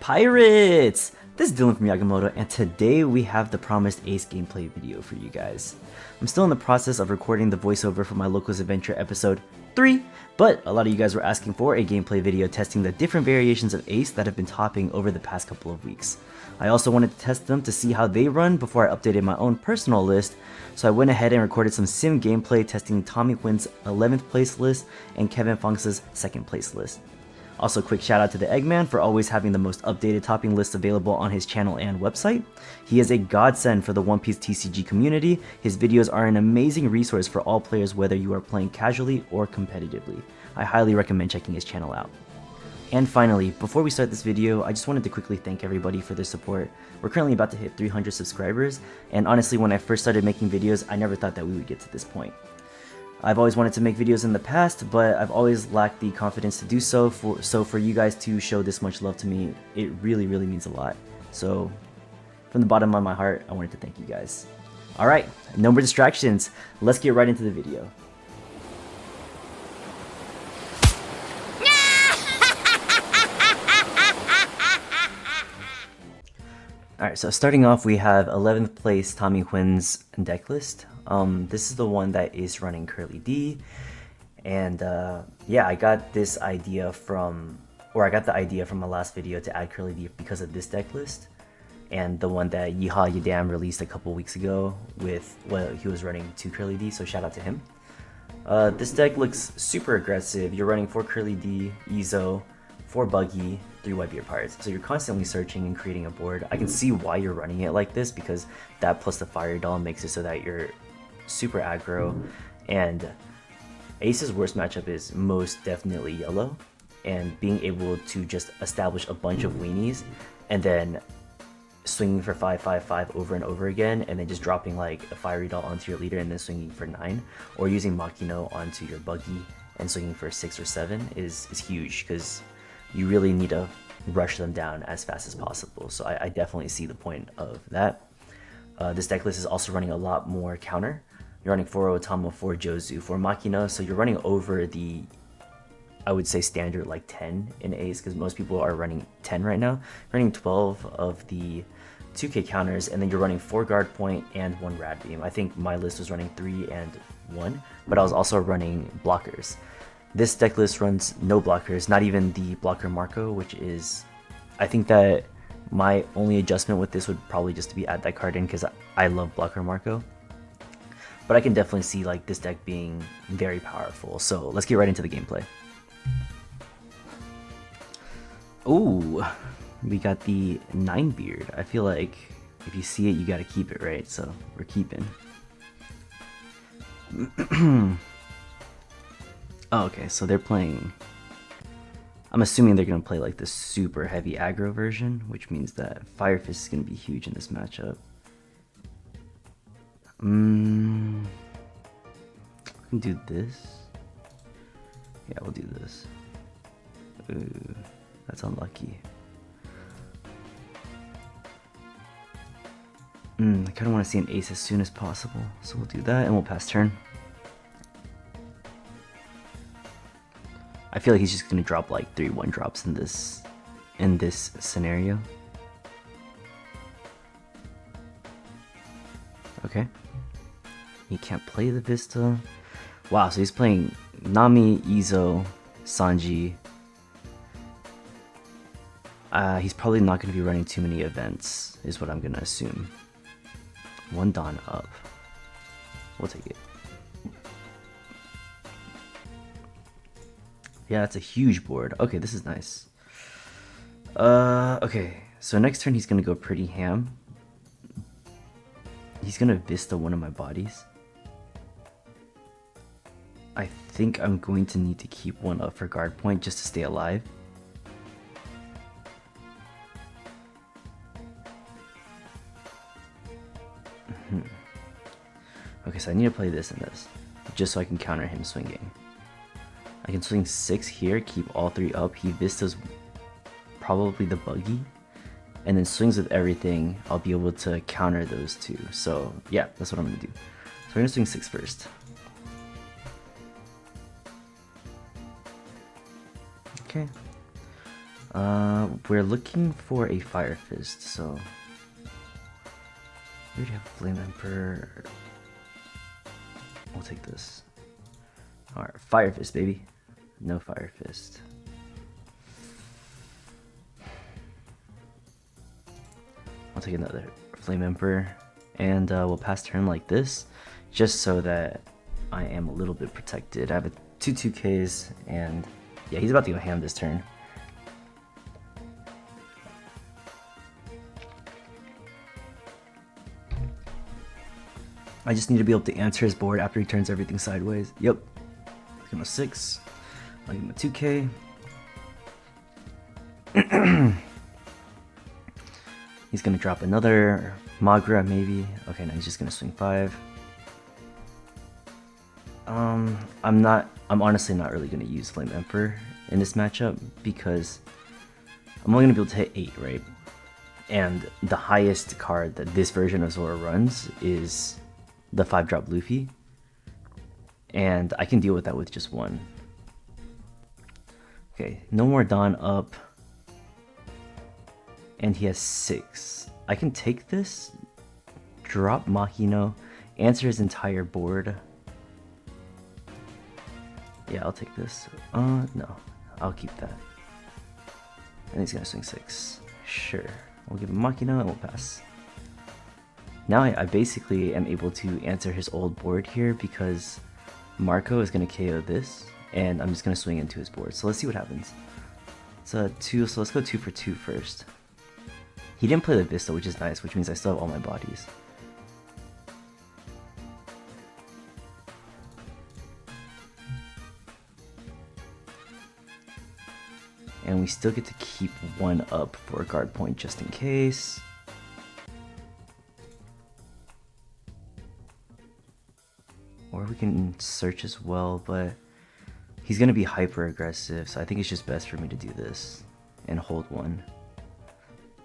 Pirates! This is Dylan from Yagamoto, and today we have the promised Ace gameplay video for you guys. I'm still in the process of recording the voiceover for my Locals Adventure episode 3, but a lot of you guys were asking for a gameplay video testing the different variations of Ace that have been topping over the past couple of weeks. I also wanted to test them to see how they run before I updated my own personal list, so I went ahead and recorded some sim gameplay testing Tommy Huyhn's 11th place list and Kevin Phongsa's 2nd place list. Also, quick shout out to the Eggman for always having the most updated topping list available on his channel and website. He is a godsend for the One Piece TCG community. His videos are an amazing resource for all players whether you are playing casually or competitively. I highly recommend checking his channel out. And finally, before we start this video, I just wanted to quickly thank everybody for their support. We're currently about to hit 300 subscribers, and honestly when I first started making videos, I never thought that we would get to this point. I've always wanted to make videos in the past, but I've always lacked the confidence to do so. So for you guys to show this much love to me, it really means a lot. So from the bottom of my heart, I wanted to thank you guys. Alright, no more distractions. Let's get right into the video. Alright, so starting off we have 11th place Tommy Huyhn's deck list. This is the one that is running Curly D, and yeah, I got the idea from my last video to add Curly D because of this deck list, and the one that Yeehaw Yadam released a couple weeks ago with what he was running to Curly D, so shout out to him. This deck looks super aggressive. You're running 4 Curly D, Ezo, 4 Buggy, 3 Whitebeard Pirates, so you're constantly searching and creating a board. I can see why you're running it like this, because that plus the Fire Doll makes it so that you're super aggro, and Ace's worst matchup is most definitely yellow, and being able to just establish a bunch of weenies and then swinging for 5/5/5 over and over again, and then just dropping like a Fiery Doll onto your leader and then swinging for 9, or using Makino onto your Buggy and swinging for 6 or 7 is huge, because you really need to rush them down as fast as possible. So I definitely see the point of that. This deck list is also running a lot more counter. You're running 4 Otama, 4 Jozu, 4 Makino, so you're running over the, I would say, standard like 10 in Ace, because most people are running 10 right now. You're running 12 of the 2K counters, and then you're running 4 Guard Point and 1 Rad Beam. I think my list was running 3 and 1, but I was also running blockers. This deck list runs no blockers, not even the blocker Marco, which is, I think that my only adjustment with this would probably just to be add that card in, because I love blocker Marco. But I can definitely see like this deck being very powerful. So let's get right into the gameplay. Ooh, we got the 9-beard. I feel like if you see it, you gotta keep it, right? So we're keeping. Oh, okay, so they're playing, I'm assuming they're gonna play like the super heavy aggro version, which means that Fire Fist is gonna be huge in this matchup. I can do this. Yeah, we'll do this. Ooh, that's unlucky. I kind of want to see an ace as soon as possible, so we'll do that and we'll pass turn. I feel like he's just gonna drop like 3 1-drops in this scenario. Okay. He can't play the Vista. Wow, so he's playing Nami, Ezo, Sanji. He's probably not going to be running too many events, is what I'm going to assume. 1 Dawn up. We'll take it. Yeah, that's a huge board. Okay, this is nice. Okay, so next turn he's going to go pretty ham. He's going to Vista one of my bodies. I think I'm going to need to keep 1 up for guard point just to stay alive. Okay, so I need to play this and this, just so I can counter him swinging. I can swing 6 here, keep all 3 up. He Vistas probably the Buggy, and then swings with everything. I'll be able to counter those 2. So yeah, that's what I'm going to do. So we're going to swing 6 first. Okay. We're looking for a Fire Fist, so we already have Flame Emperor. We'll take this. Alright, Fire Fist, baby. No Fire Fist. I'll take another Flame Emperor, and we'll pass turn like this, just so that I am a little bit protected. I have a 2/2Ks, and yeah, he's about to go ham this turn. I just need to be able to answer his board after he turns everything sideways. Yep. Give him a 6. I'll give him a 2K. He's gonna drop another Magra maybe. Okay, now he's just gonna swing 5. I'm honestly not really gonna use Flame Emperor in this matchup because I'm only gonna be able to hit 8, right? And the highest card that this version of Zoro runs is the 5-drop Luffy, and I can deal with that with just 1. Okay, no more Dawn up, and he has 6. I can take this, drop Makino, answer his entire board. Yeah, I'll take this. No, I'll keep that. And he's gonna swing 6. Sure, we'll give him Makino and we'll pass. Now I basically am able to answer his old board here because Marco is going to KO this, and I'm just going to swing into his board. So let's see what happens. It's a 2, so let's go 2 for 2 first. He didn't play the Vista, which is nice, which means I still have all my bodies. And we still get to keep 1 up for a guard point just in case. Or we can search as well, but he's going to be hyper aggressive, so I think it's just best for me to do this and hold 1.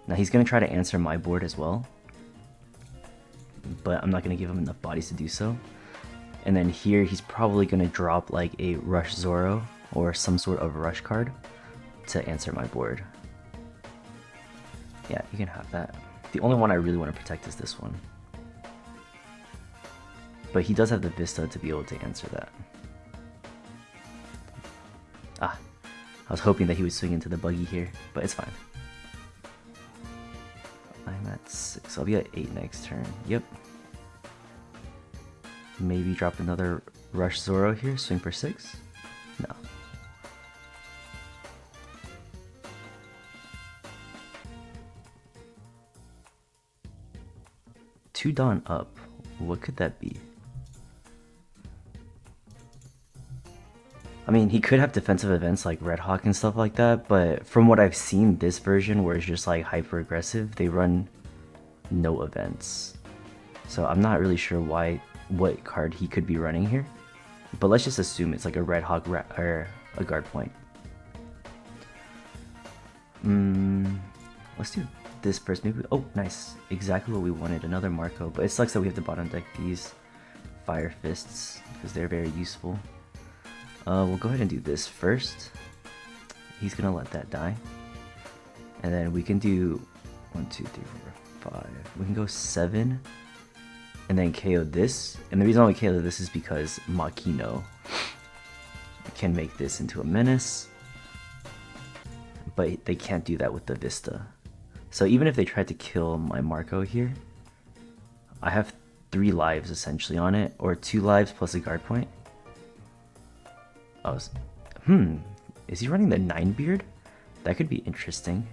Now he's going to try to answer my board as well, but I'm not going to give him enough bodies to do so. And then here he's probably going to drop like a Rush Zoro or some sort of rush card to answer my board. Yeah, you can have that. The only one I really want to protect is this one. But he does have the Vista to be able to answer that. Ah, I was hoping that he would swing into the buggy here, but it's fine. I'm at 6, I'll be at 8 next turn, yep. Maybe drop another Rush Zoro here, swing for 6? No. Two Dawn up, what could that be? I mean, he could have defensive events like Red Hawk and stuff like that, but from what I've seen, this version where it's just like hyper aggressive, they run no events. So I'm not really sure what card he could be running here, but let's just assume it's like a Red Hawk or a guard point. Let's do this first. Maybe. Oh, nice, exactly what we wanted. Another Marco, but it sucks that we have to bottom deck these Fire Fists because they're very useful. We'll go ahead and do this first. He's gonna let that die, and then we can do 1, 2, 3, 4, 5. We can go 7, and then KO this. And the reason why we KO this is because Makino can make this into a menace, but they can't do that with the Vista. So even if they tried to kill my Marco here, I have 3 lives essentially on it, or 2 lives plus a guard point. Oh, is he running the 9-beard? That could be interesting.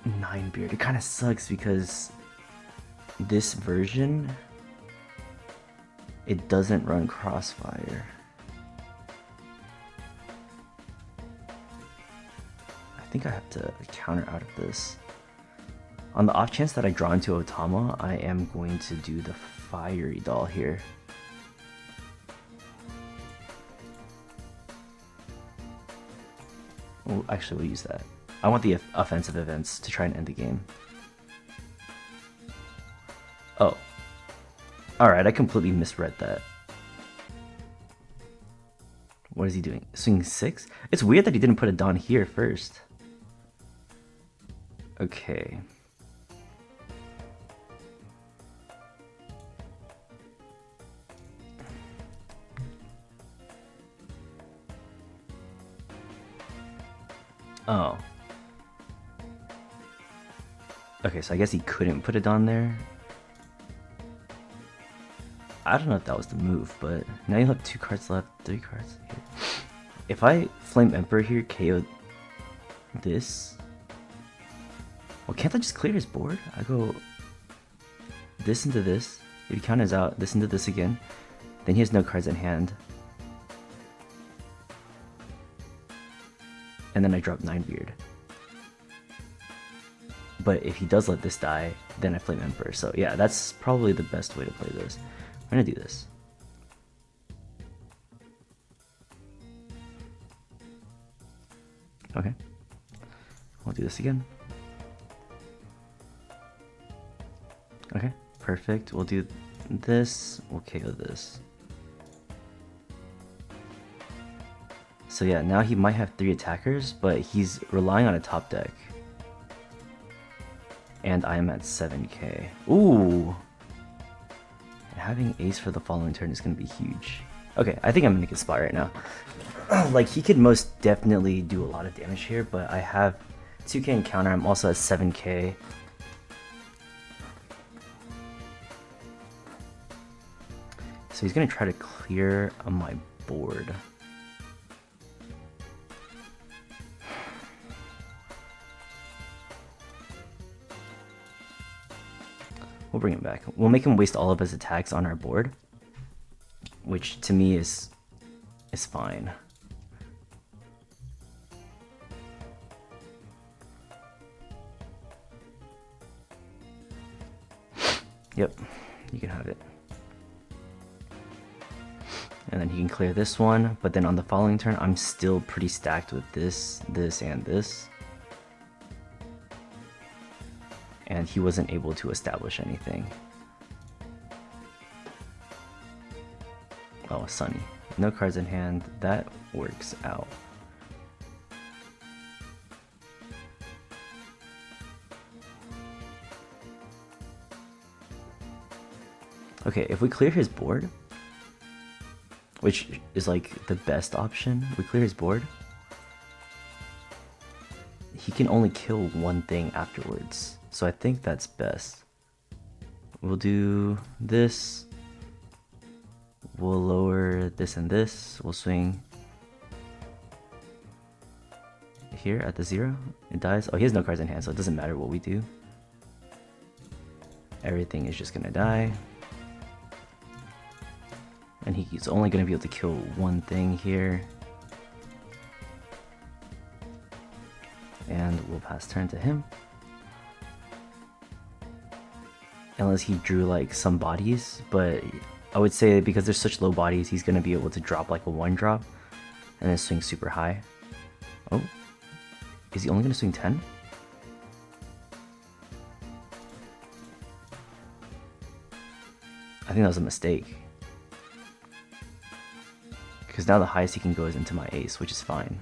9-beard, it kind of sucks because this version, it doesn't run Crossfire. I think I have to counter out of this. On the off chance that I draw into Otama, I am going to do the Fiery Doll here. Well, actually, we'll use that. I want the offensive events to try and end the game. Oh. Alright, I completely misread that. What is he doing? Swing 6? It's weird that he didn't put a Dawn here first. Okay. Oh. Okay, so I guess he couldn't put a Dawn there. I don't know if that was the move, but now you have 2 cards left, 3 cards here. If I Flame Emperor here, KO this. Well, can't I just clear his board? I go this into this. If he counters out, this into this again. Then he has no cards in hand. And then I drop 9 Beard. But if he does let this die, then I Flame Emperor. So yeah, that's probably the best way to play this. I'm gonna do this. Okay. We'll do this again. Okay, perfect. We'll do this. We'll KO this. So yeah, now he might have 3 attackers, but he's relying on a top deck. And I am at 7k. Ooh! And having ace for the following turn is going to be huge. Okay, I think I'm in a good spot right now. Like, he could most definitely do a lot of damage here, but I have 2k in counter. I'm also at 7k. So he's going to try to clear on my board. We'll bring him back. We'll make him waste all of his attacks on our board, which to me is fine. Yep, you can have it. And then he can clear this one, but then on the following turn, I'm still pretty stacked with this, this, and this. And he wasn't able to establish anything. Oh, Sunny. No cards in hand. That works out. Okay, if we clear his board, which is like the best option, we clear his board, he can only kill one thing afterwards. So I think that's best. We'll do this. We'll lower this and this. We'll swing here at the 0. It dies. Oh, he has no cards in hand, so it doesn't matter what we do. Everything is just gonna die. And he's only gonna be able to kill one thing here. And we'll pass turn to him. Unless he drew like some bodies, but I would say because there's such low bodies, he's gonna be able to drop like a 1-drop and then swing super high. Oh, is he only gonna swing 10? I think that was a mistake. Because now the highest he can go is into my ace, which is fine.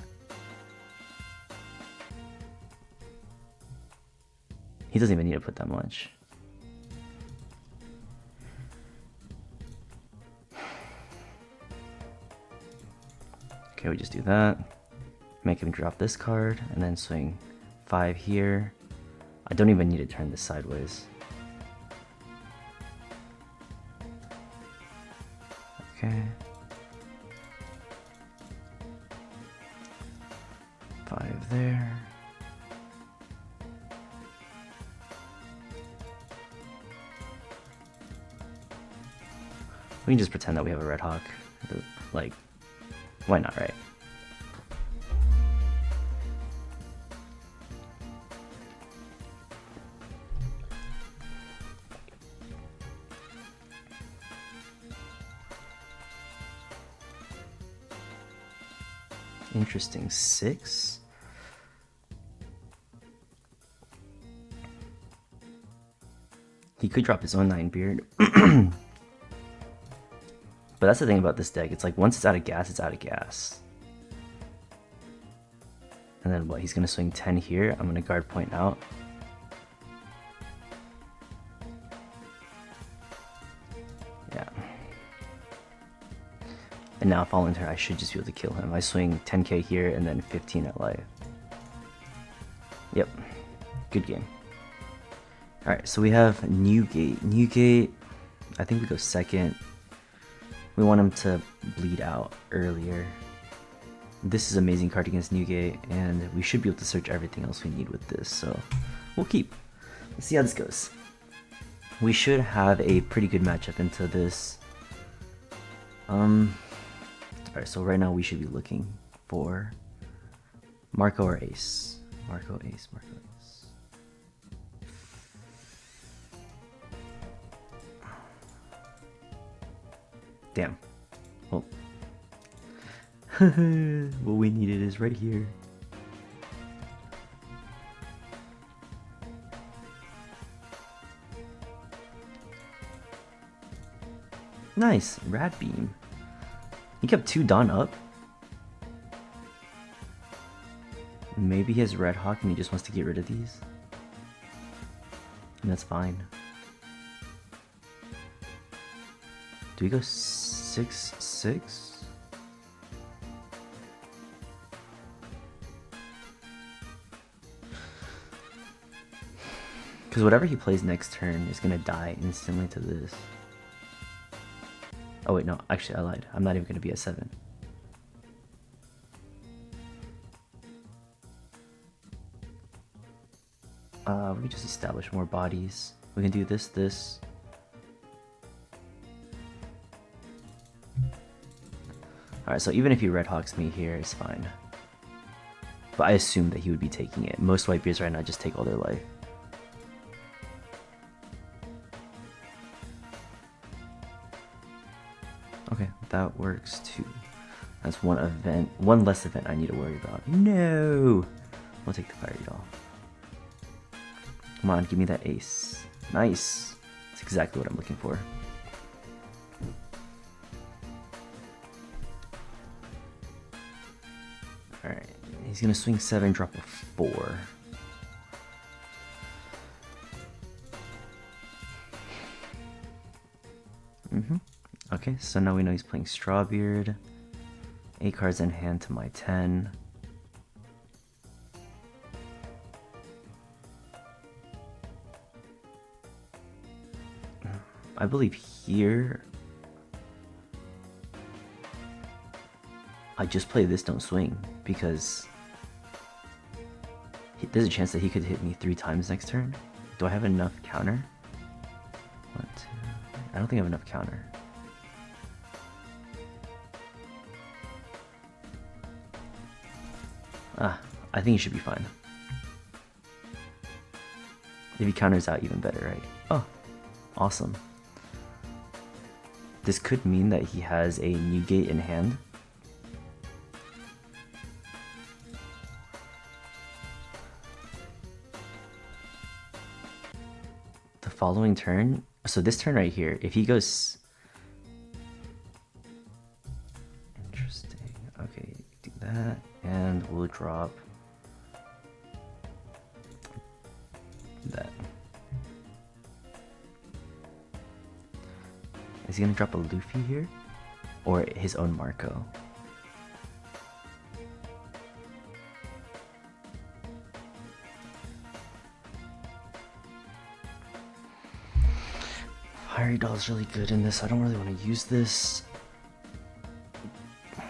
He doesn't even need to put that much. Okay, we just do that. Make him drop this card, and then swing 5 here. I don't even need to turn this sideways. Okay. 5 there. We can just pretend that we have a Red Hawk. Like, why not, right? Interesting. 6. He could drop his own 9 beard. But that's the thing about this deck. It's like once it's out of gas, it's out of gas. And then what? He's gonna swing 10 here. I'm gonna guard point out. Yeah. And now following turn, I should just be able to kill him. I swing 10k here and then 15 at life. Yep. Good game. Alright, so we have Newgate. Newgate, I think we go second. We want him to bleed out earlier. This is an amazing card against Newgate, and we should be able to search everything else we need with this, so we'll keep. Let's see how this goes. We should have a pretty good matchup into this. Alright, so right now we should be looking for Marco or Ace. Marco, Ace, Marco, Ace. Damn. Well, what we needed is right here. Nice, Rad Beam. He kept 2 Dawn up. Maybe he has Red Hawk and he just wants to get rid of these. And that's fine. Do we go 6-6? Because whatever he plays next turn is gonna die instantly to this. Oh wait, no, actually I lied. I'm not even gonna be at 7. We can just establish more bodies. We can do this, this. Alright, so even if he Red Hawks me here, it's fine. But I assume that he would be taking it. Most Whitebeards right now just take all their life. Okay, that works too. That's one event, one less event I need to worry about. No! We'll take the Fire Eat off. Come on, give me that Ace. Nice. That's exactly what I'm looking for. Alright, he's gonna swing 7, drop a 4. Okay, so now we know he's playing Strawbeard. 8 cards in hand to my 10. I believe here I just play this don't swing because there's a chance that he could hit me 3 times next turn. Do I have enough counter? 1, 2, 3. I don't think I have enough counter. I think he should be fine. If he counters out, even better, right? Oh, awesome. This could mean that he has a Newgate in hand. The following turn, so this turn right here, if he goes... Interesting. Okay, do that, and we'll drop that. Is he gonna drop a Luffy here? Or his own Marco? Fiery Doll is really good in this. I don't really want to use this. I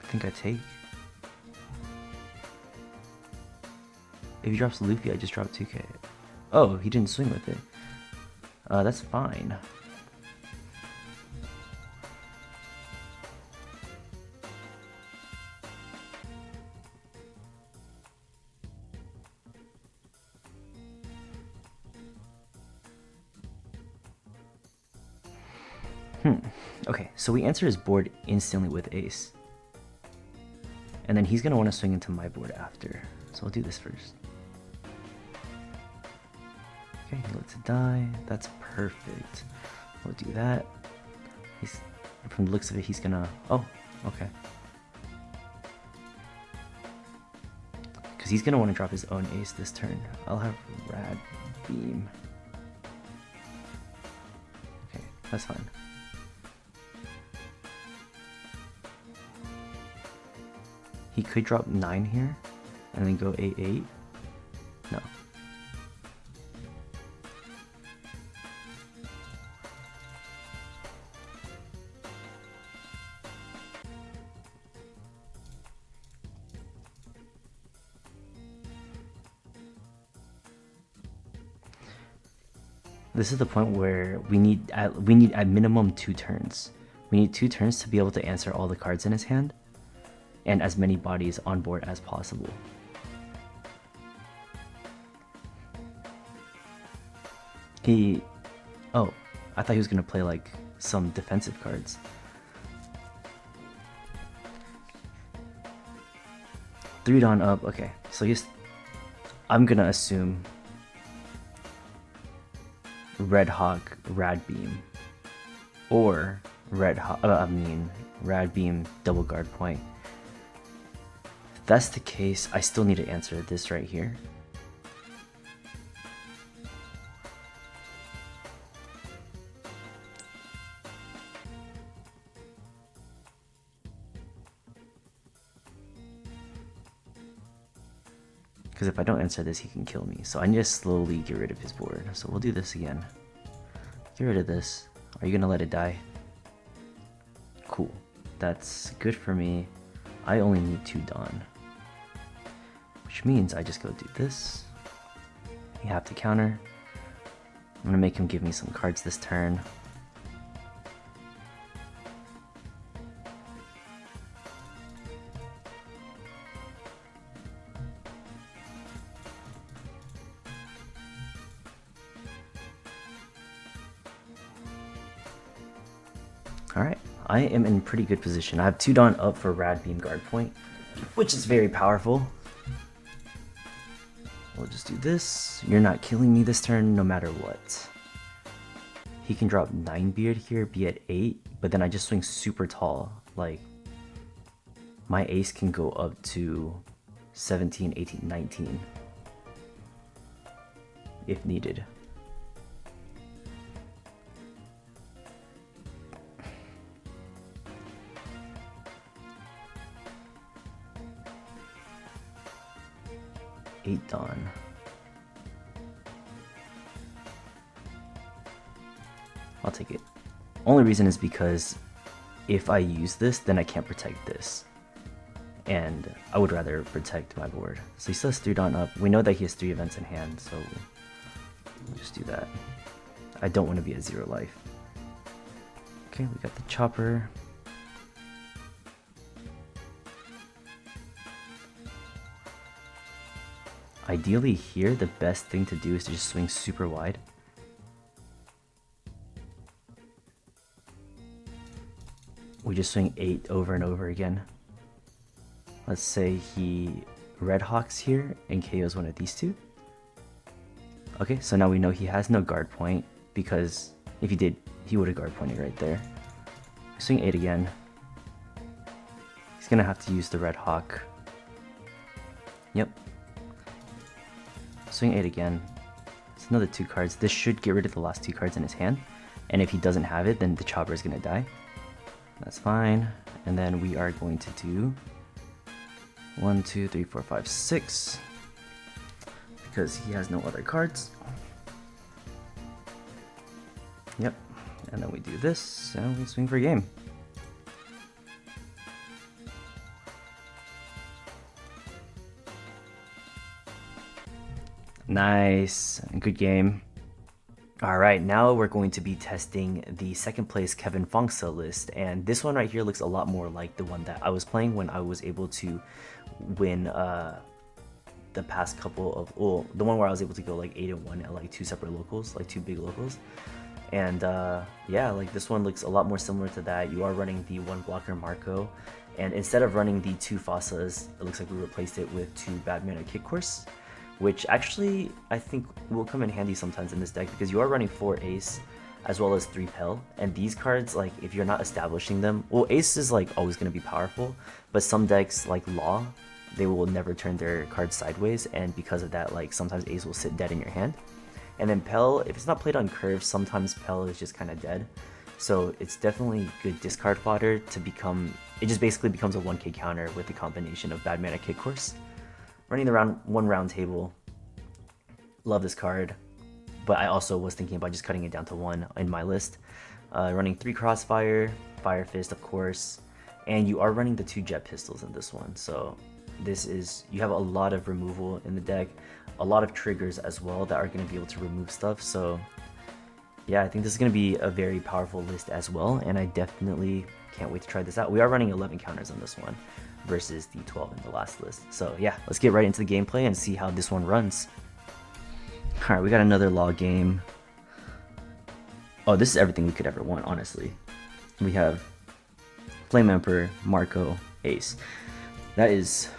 think I take. If he drops Luffy, I just drop 2k. Oh, he didn't swing with it. That's fine. Okay, so we answer his board instantly with Ace. And then he's gonna want to swing into my board after. So I'll do this first. Okay, he lets it die. That's perfect. We'll do that. He's, from the looks of it, he's gonna... Oh, okay. because he's gonna want to drop his own ace this turn. I'll have Rad Beam. Okay, that's fine. He could drop 9 here, and then go 8-8. No. This is the point where we need at minimum 2 turns. We need 2 turns to be able to answer all the cards in his hand, and as many bodies on board as possible. Oh, I thought he was gonna play like some defensive cards. Three Dawn up, okay. So I'm gonna assume Red Hawk, Rad Beam, or Rad Beam double guard point. If that's the case, I still need to answer this right here. Because if I don't answer this, he can kill me. So I need to slowly get rid of his board. So we'll do this again. Get rid of this. Are you gonna let it die? Cool. That's good for me. I only need 2 Dawn. Which means I just go do this. You have to counter. I'm gonna make him give me some cards this turn. Alright, I am in pretty good position. I have 2 Dawn up for Rad Beam guard point, which is very powerful. We'll just do this. You're not killing me this turn no matter what. He can drop 9 Beard here, be at 8, but then I just swing super tall. Like, my ace can go up to 17, 18, 19 if needed. Dawn. I'll take it. Only reason is because if I use this, then I can't protect this. And I would rather protect my board. So he still has 3 Dawn up. We know that he has 3 events in hand, so we'll just do that. I don't want to be at 0 life. Okay, we got the chopper. Ideally here, the best thing to do is to just swing super wide. We just swing 8 over and over again. Let's say he Red Hawks here and KOs one of these 2. Okay, so now we know he has no guard point, because if he did, he would have guard pointed right there. Swing 8 again. He's gonna have to use the Red Hawk. Yep. Swing 8 again. It's another 2 cards. This should get rid of the last 2 cards in his hand. And if he doesn't have it, then the chopper is going to die. That's fine. And then we are going to do 1, 2, 3, 4, 5, 6. Because he has no other cards. Yep. And then we do this, and we swing for game. Nice, good game. Alright, now we're going to be testing the second place Kevin Phongsa list, and this one right here looks a lot more like the one that I was playing when I was able to win the past couple of, well, the one where I was able to go like 8-1 at like 2 separate locals, like 2 big locals. And yeah, like this one looks a lot more similar to that. You are running the 1 blocker Marco, and instead of running the 2 Fossas, it looks like we replaced it with 2 Batman and Kick Course, which actually I think will come in handy sometimes in this deck, because you are running 4 Ace as well as 3 Pel, and these cards, like if you're not establishing them, well, Ace is like always going to be powerful, but some decks like Law they will never turn their cards sideways, and because of that, like sometimes A's will sit dead in your hand. And then Pell, if it's not played on curve, sometimes Pell is just kind of dead. So it's definitely good discard fodder to become. It just basically becomes a 1k counter with the combination of Bad Mana Kick Course. Running the one round table. Love this card, but I also was thinking about just cutting it down to 1 in my list. Running 3 Crossfire, Fire Fist, of course, and you are running the 2 Jet Pistols in this one. So this is, you have a lot of removal in the deck, a lot of triggers as well that are going to be able to remove stuff. So yeah, I think this is going to be a very powerful list as well, and I definitely can't wait to try this out. We are running 11 counters on this one versus the 12 in the last list. So yeah, let's get right into the gameplay and see how this one runs. Alright, we got another law game. Oh, this is everything we could ever want, honestly. We have Flame Emperor, Marco, Ace. That is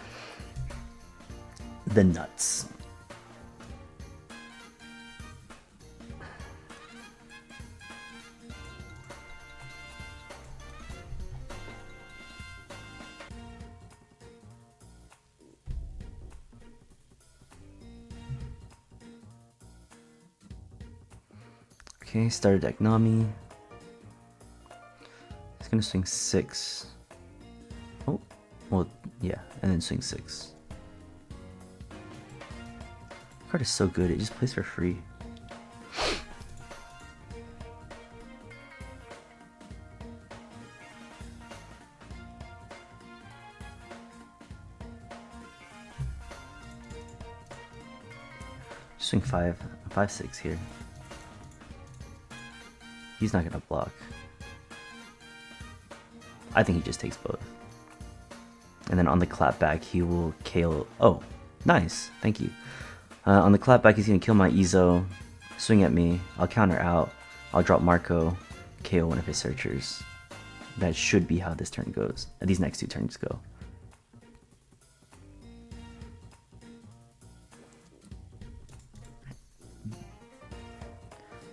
the nuts. Okay, starter deck Nami. He's gonna swing 6. Oh, well, yeah, and then swing 6. The card is so good, it just plays for free. Swing 5, 5/6 here. He's not gonna block. I think he just takes both. And then on the clapback, he will KO. Oh, nice. Thank you. On the clapback, he's gonna kill my Izo, swing at me. I'll counter out. I'll drop Marco, KO one of his searchers. That should be how this turn goes. These next 2 turns go.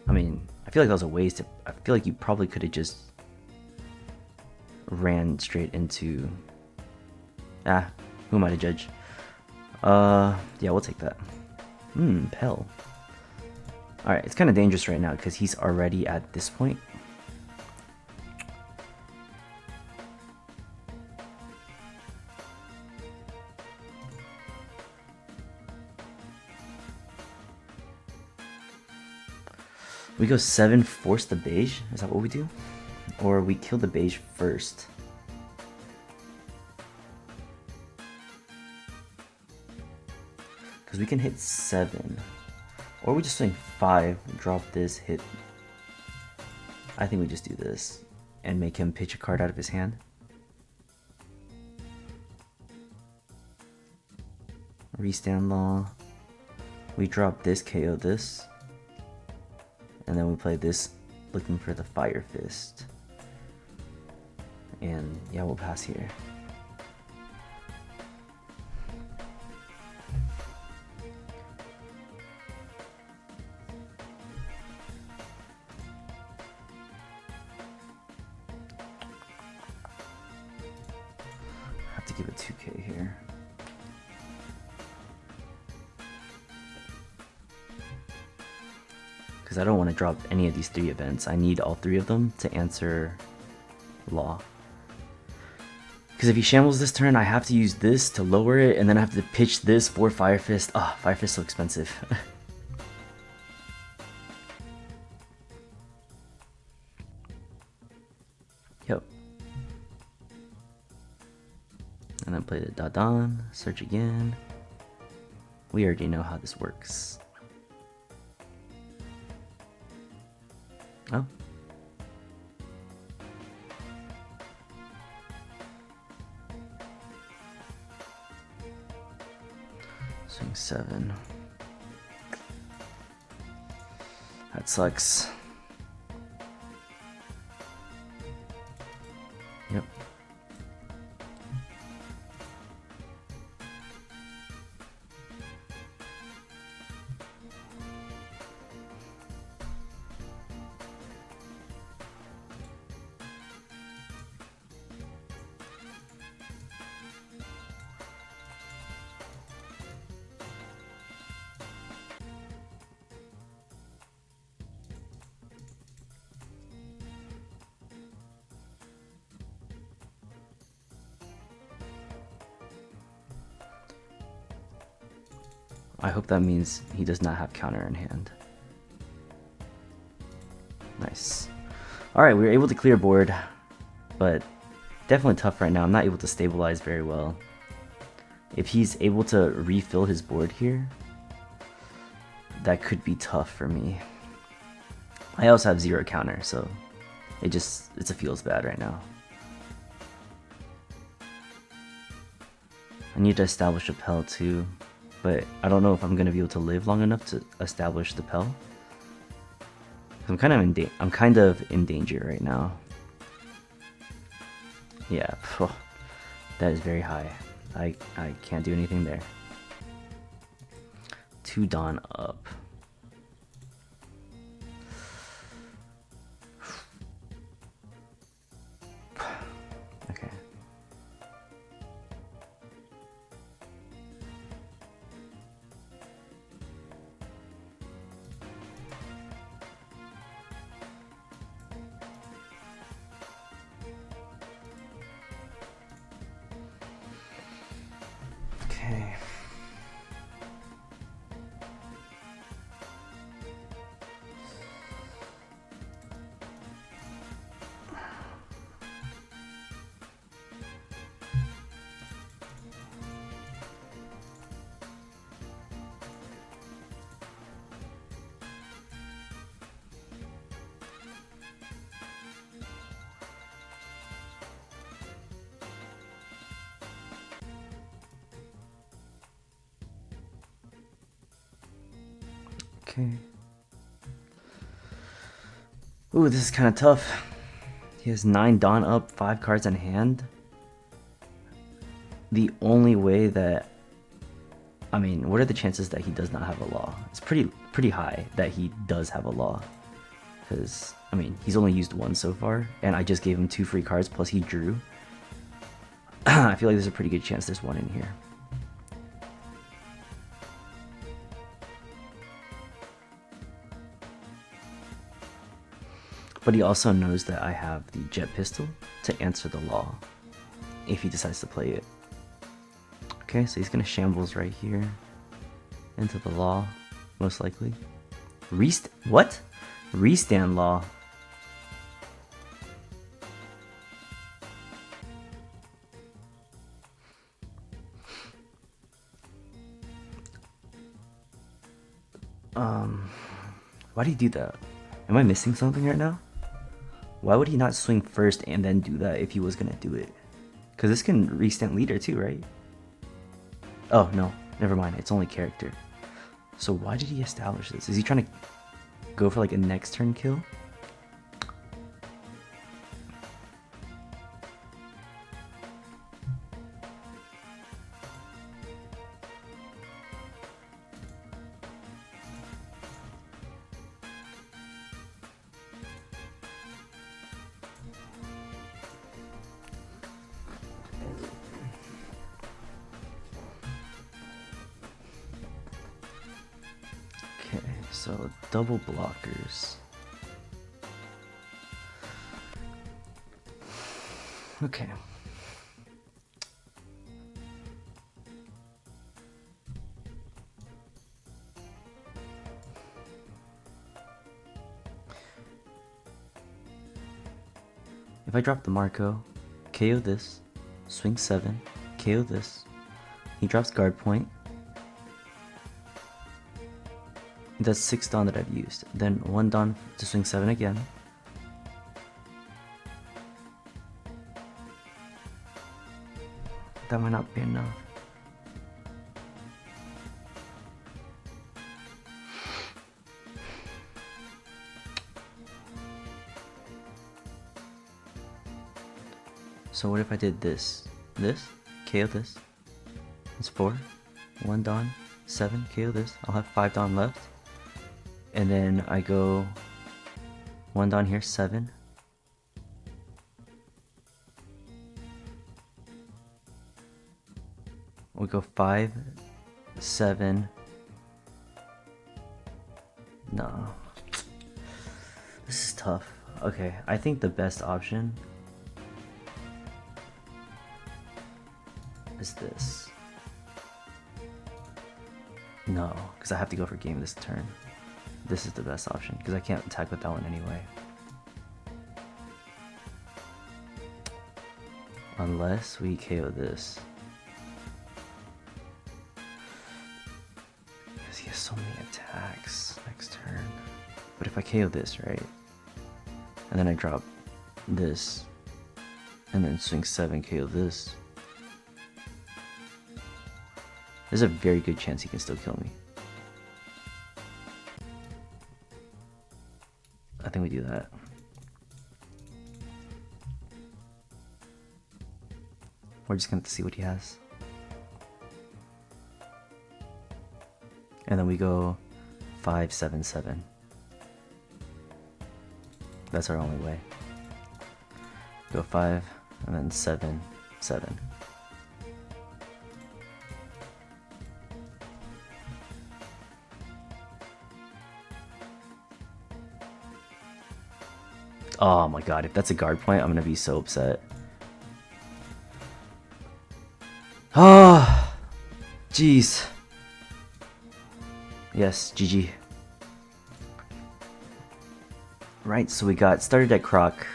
I mean, I feel like that was a waste. I feel like you probably could have just ran straight into. Who am I to judge? Yeah, we'll take that. Pell. Alright, it's kind of dangerous right now because he's already at this point. We go 7, force the beige? Is that what we do? Or we kill the beige first? Because we can hit 7. Or we just swing 5, drop this, hit. I think we just do this and make him pitch a card out of his hand. Restand Law. We drop this, KO this. And then we play this, looking for the Fire Fist. And yeah, we'll pass here. Have to give it 2k here. Because I don't want to drop any of these 3 events. I need all 3 of them to answer Law. Because if he shambles this turn, I have to use this to lower it, and then I have to pitch this for Fire Fist. Fire Fist is so expensive. Yep. And then play the Dadan, search again. We already know how this works. Oh. Swing 7. That sucks. Yep. I hope that means he does not have counter in hand. Nice. Alright, we were able to clear board, but definitely tough right now. I'm not able to stabilize very well. If he's able to refill his board here, that could be tough for me. I also have 0 counter, so it feels bad right now. I need to establish a Pel too, but I don't know if I'm gonna be able to live long enough to establish the Pel. I'm kind of in danger right now. Yeah, that is very high. I can't do anything there. 2 Dawn up. Okay. Okay. Okay. Ooh, this is kind of tough. He has 9 Dawn up, 5 cards in hand. The only way that... I mean, what are the chances that he does not have a law? It's pretty high that he does have a law. Because, I mean, he's only used 1 so far, and I just gave him 2 free cards, plus he drew. I feel like there's a pretty good chance there's 1 in here. But he also knows that I have the jet pistol to answer the law if he decides to play it. Okay, so he's gonna shambles right here into the law, most likely. What? Restand law. Why do you do that? Am I missing something right now? Why would he not swing first and then do that if he was gonna do it? Because this can restand leader too, right? Oh, no. Never mind. It's only character. So why did he establish this? Is he trying to go for like a next turn kill? So double blockers. Okay. If I drop the Marco, KO this, swing 7, KO this, he drops guard point. That's 6 Dawn that I've used. Then 1 Dawn to swing 7 again. That might not be enough. So what if I did this? This? KO this. It's 4. 1 Dawn, 7, KO this. I'll have 5 Dawn left. And then I go 1 Dawn here, 7. We go 5, 7. No. This is tough. Okay, I think the best option is this. No, because I have to go for game this turn. This is the best option, because I can't attack with that one anyway. Unless we KO this. Because he has so many attacks next turn. But if I KO this, right? And then I drop this. And then swing 7, KO this. There's a very good chance he can still kill me. I think we do that. We're just gonna have to see what he has. And then we go 5, 7, 7. That's our only way. Go 5, and then 7, 7. Oh my god, if that's a guard point, I'm gonna be so upset. Oh, jeez. Yes, GG. Right, so we got starter deck Croc.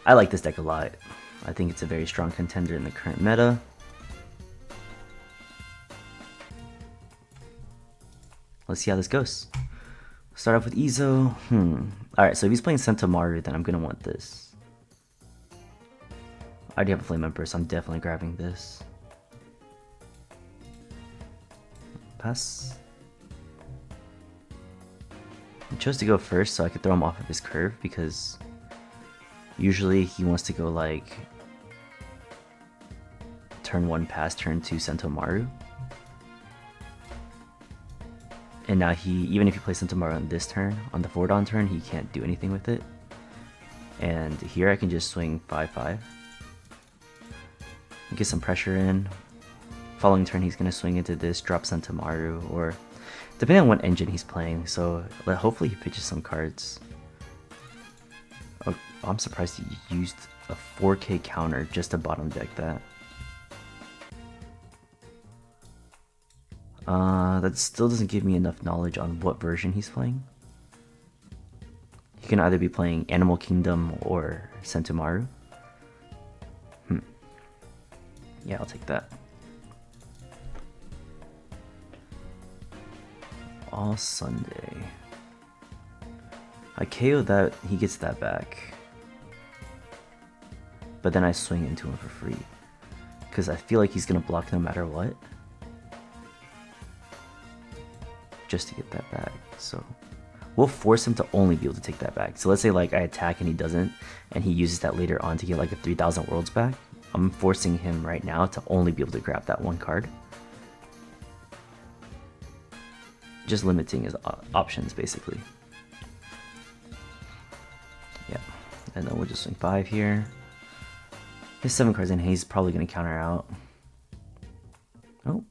I like this deck a lot. I think it's a very strong contender in the current meta. Let's see how this goes. Start off with Izo. Alright, so if he's playing Sentomaru, then I'm gonna want this. I already have a Flame Emperor, so I'm definitely grabbing this. Pass. I chose to go first so I could throw him off of his curve, because usually he wants to go like turn 1 pass, turn 2 Sentomaru. And now he, even if he plays Sentomaru on this turn, on the 4-Dawn turn, he can't do anything with it. And here I can just swing 5-5. Get some pressure in. Following turn he's going to swing into this, drop Sentomaru, or depending on what engine he's playing. So hopefully he pitches some cards. Oh, I'm surprised he used a 4K counter just to bottom deck that. That still doesn't give me enough knowledge on what version he's playing. He can either be playing Animal Kingdom or Sentomaru. Yeah, I'll take that. All Sunday. I KO that, he gets that back. But then I swing into him for free. Because I feel like he's going to block no matter what. Just to get that back. So we'll force him to only be able to take that back. So let's say like I attack and he doesn't, and he uses that later on to get like a 3,000 worlds back. I'm forcing him right now to only be able to grab that one card. Just limiting his options basically. Yeah, and then we'll just swing 5 here. His 7 cards in, he's probably going to counter out. Oh,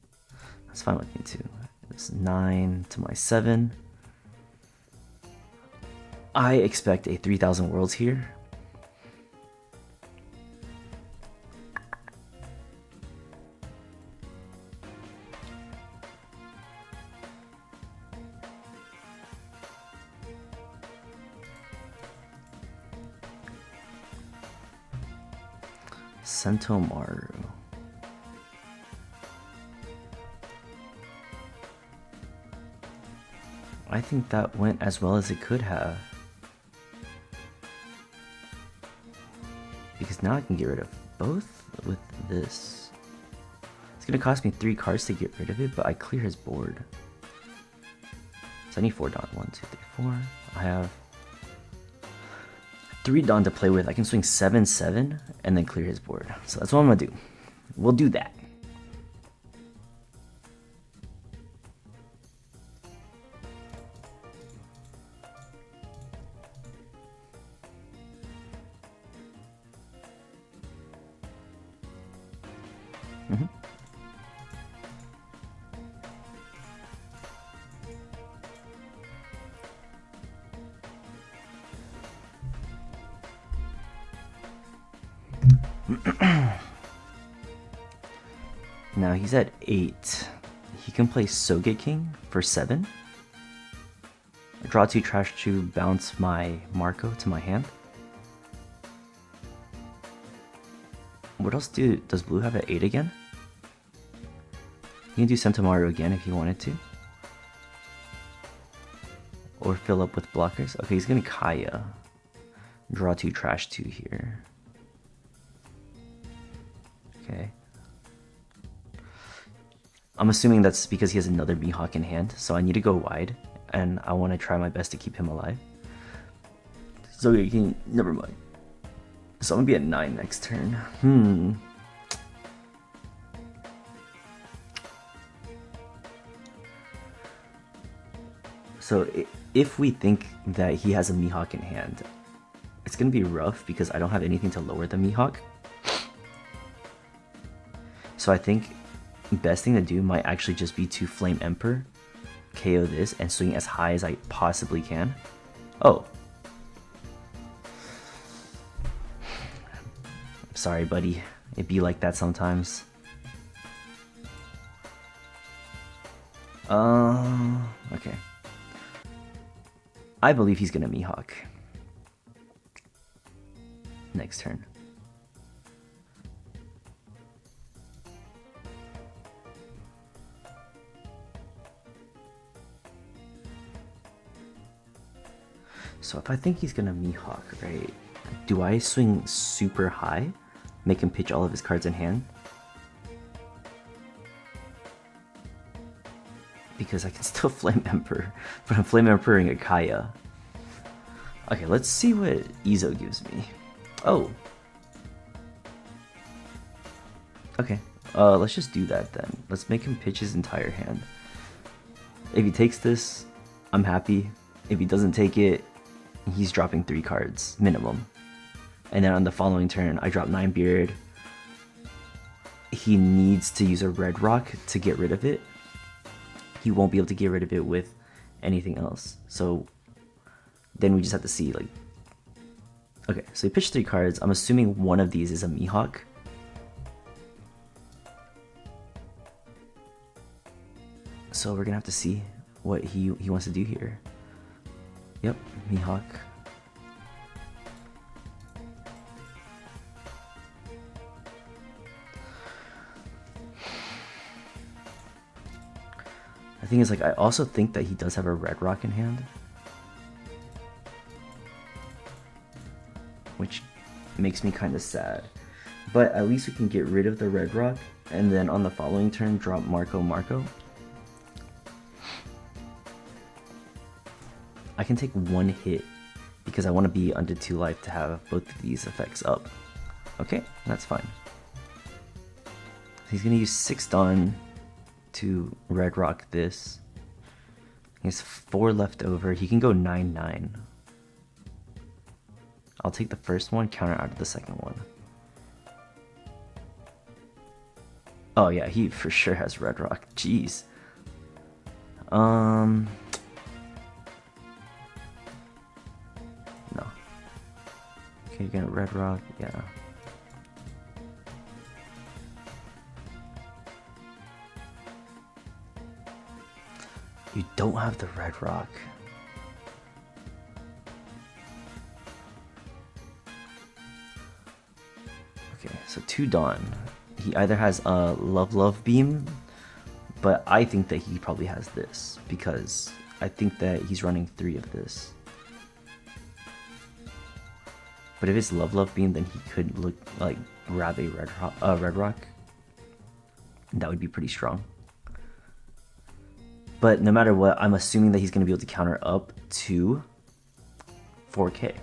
that's fine with me too. It's 9 to my 7. I expect a 3,000 worlds here. Sentomaru. I think that went as well as it could have. Because now I can get rid of both with this. It's going to cost me 3 cards to get rid of it, but I clear his board. So I need 4 Dawn. 1, 2, 3, 4. I have 3 Dawn to play with. I can swing 7, 7, and then clear his board. So that's what I'm going to do. We'll do that. Now he's at 8. he can play Soge King for 7. Draw 2 trash to bounce my Marco to my hand. What else does blue have at 8 again? You can do Sentamaru again if you wanted to. Or fill up with blockers. Okay, he's gonna Kaya. Draw 2 trash 2 here. Okay. I'm assuming that's because he has another Mihawk in hand, so I need to go wide, and I want to try my best to keep him alive. So you can, never mind. So I'm gonna be at 9 next turn. So if we think that he has a Mihawk in hand, it's gonna be rough because I don't have anything to lower the Mihawk. So I think best thing to do might actually just be to Flame Emperor, KO this, and swing as high as I possibly can. Oh. Sorry, buddy. It be like that sometimes. Okay. I believe he's gonna Mihawk. Next turn. So if I think he's gonna Mihawk, right? Do I swing super high? Make him pitch all of his cards in hand? Because I can still Flame Emperor, but I'm Flame Emperoring a Kaya. Okay, let's see what Izo gives me. Oh. Okay, let's just do that then. Let's make him pitch his entire hand. If he takes this, I'm happy. If he doesn't take it, he's dropping 3 cards, minimum. And then on the following turn, I drop 9 Beard. He needs to use a Red Rock to get rid of it. He won't be able to get rid of it with anything else. So then we just have to see, like... Okay, so he pitched 3 cards. I'm assuming one of these is a Mihawk. So we're gonna have to see what he wants to do here. Yep, Mihawk. The thing is, like, I also think that he does have a Red Rock in hand, which makes me kind of sad. But at least we can get rid of the Red Rock, and then on the following turn, drop Marco. I can take 1 hit because I want to be under 2 life to have both of these effects up. Okay, that's fine. He's gonna use 6 Dawn to Red Rock this. He has 4 left over. He can go 9/9. I'll take the first one, counter out of the second one. Oh yeah, he for sure has Red Rock. Jeez. No. Okay, you got Red Rock, yeah. You don't have the Red Rock. Okay, so 2 Dawn. He either has a Love Beam, but I think that he probably has this because I think that he's running 3 of this. But if it's Love Beam, then he could look like grab a Red Rock. That would be pretty strong. But no matter what, I'm assuming that he's going to be able to counter up to 4K.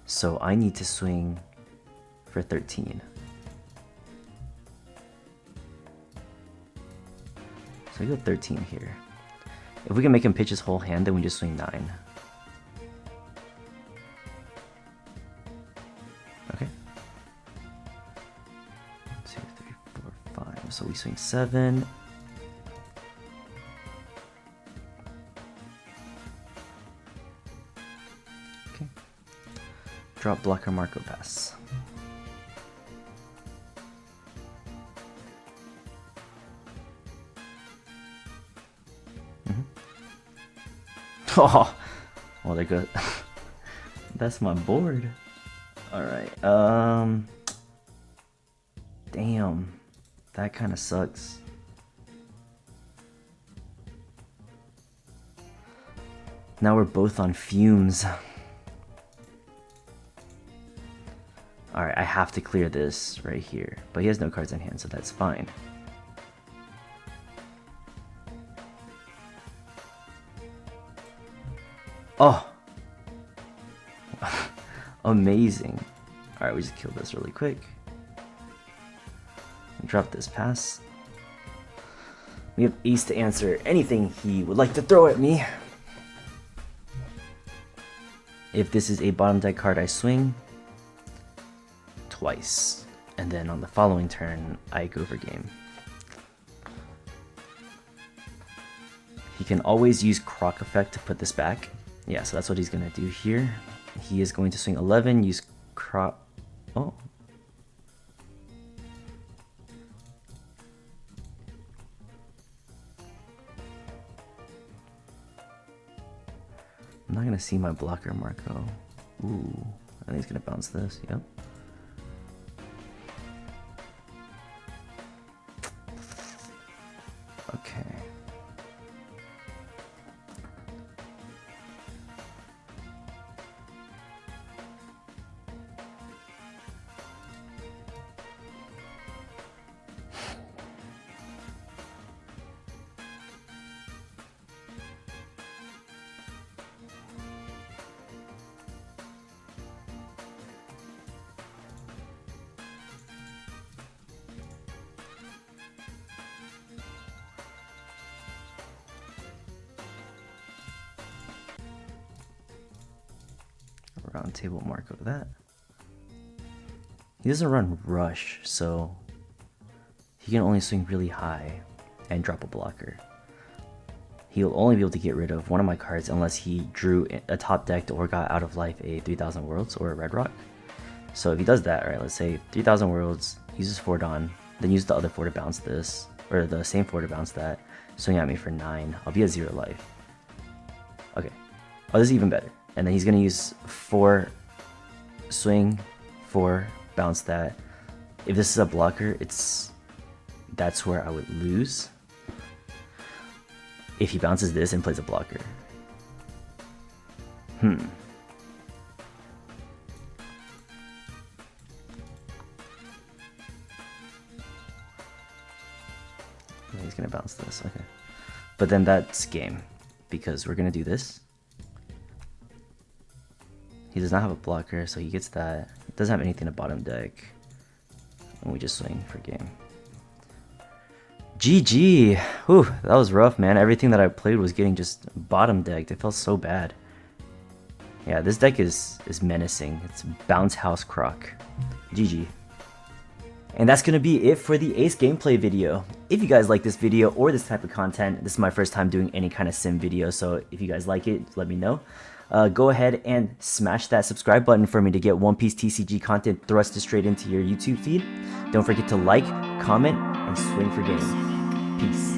So I need to swing for 13. So I go 13 here. If we can make him pitch his whole hand, then we just swing 9. Okay. 1, 2, 3, 4, 5. So we swing 7. Okay. Drop blocker Marco pass. Oh, well, they're good. That's my board. Alright, damn. That kind of sucks. Now we're both on fumes. Alright, I have to clear this right here. But he has no cards in hand, so that's fine. Oh! Amazing. Alright, we just killed this really quick. Drop this pass. We have ace to answer anything he would like to throw at me. If this is a bottom deck card, I swing twice. And then on the following turn, I go for game. He can always use Croc effect to put this back. Yeah, so that's what he's going to do here. He is going to swing 11, use Croc. Oh. I'm not going to see my blocker, Marco. Ooh, I think he's going to bounce this. Yep. Okay. Round table Marco that. He doesn't run rush, so he can only swing really high and drop a blocker. He'll only be able to get rid of one of my cards unless he drew a top decked or got out of life a 3000 Worlds or a Red Rock. So if he does that, right, let's say 3000 Worlds, uses 4 Dawn, then use the other 4 to bounce this, or the same 4 to bounce that, swing at me for 9, I'll be at 0 life. Okay. Oh, this is even better. And then he's going to use 4 swing, 4 bounce that. If this is a blocker, that's where I would lose. If he bounces this and plays a blocker. He's going to bounce this, okay. But then that's game, because we're going to do this. He does not have a blocker, so he gets that. He doesn't have anything to bottom deck. And we just swing for game. GG! Whew, that was rough, man. Everything that I played was getting just bottom decked. It felt so bad. Yeah, this deck is menacing. It's Bounce House Croc. GG. And that's going to be it for the Ace gameplay video. If you guys like this video or this type of content, this is my first time doing any kind of sim video, so if you guys like it, let me know. Go ahead and smash that subscribe button for me to get One Piece TCG content thrusted straight into your YouTube feed. Don't forget to like, comment, and swing for game. Peace.